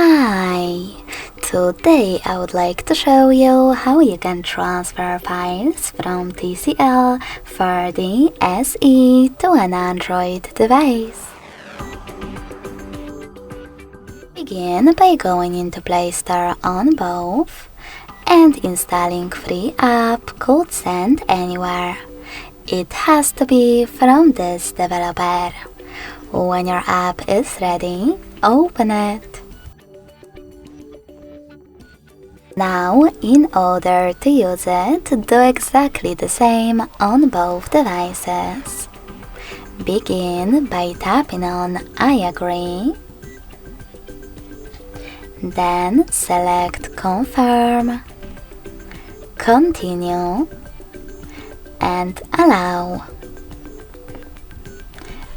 Hi! Today I would like to show you how you can transfer files from TCL 40SE to an Android device. Begin by going into Play Store on both and installing free app called Send Anywhere. It has to be from this developer. When your app is ready, open it. Now, in order to use it, do exactly the same on both devices. Begin by tapping on I agree. Then select Confirm, Continue, and Allow.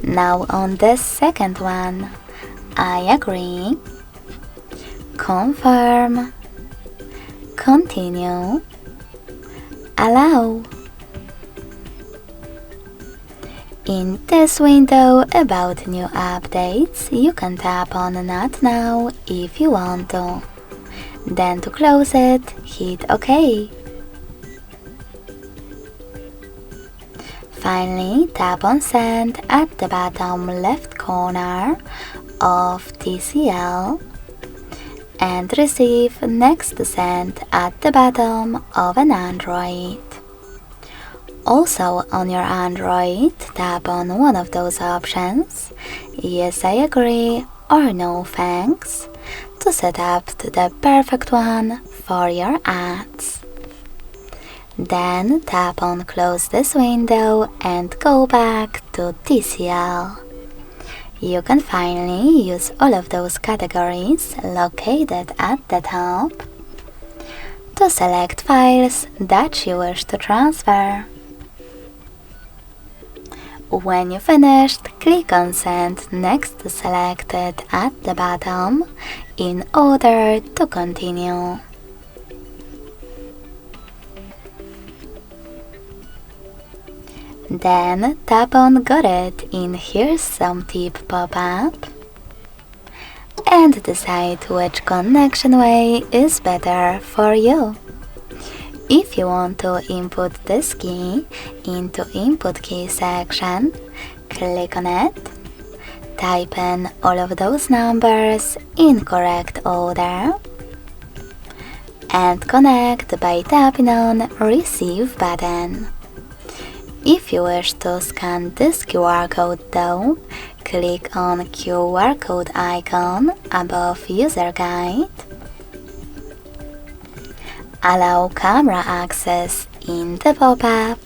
Now on the second one, I agree, Confirm, Continue, Allow. In this window about new updates, you can tap on Not Now if you want to. Then to close it, hit OK. Finally, tap on Send at the bottom left corner of TCL and receive next to Send at the bottom of an Android. Also on your Android, tap on one of those options, Yes I agree or No thanks, to set up the perfect one for your ads. Then tap on Close this window and go back to TCL. You can finally use all of those categories located at the top to select files that you wish to transfer. When you finished, click on Send next to Selected at the bottom in order to continue. Then tap on Got it in Here's Some Tip pop-up and decide which connection way is better for you. If you want to input this key into Input Key section, click on it, type in all of those numbers in correct order, and connect by tapping on Receive button. If you wish to scan this QR code though, click on QR code icon above User Guide. Allow camera access in the pop-up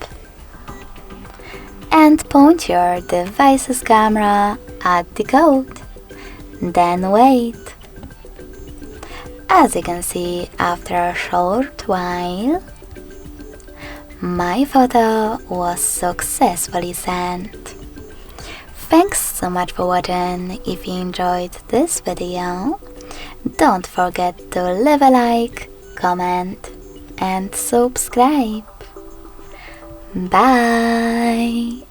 and point your device's camera at the code. Then wait. As you can see, after a short while, my photo was successfully sent. Thanks so much for watching. If you enjoyed this video, don't forget to leave a like, comment and subscribe. Bye!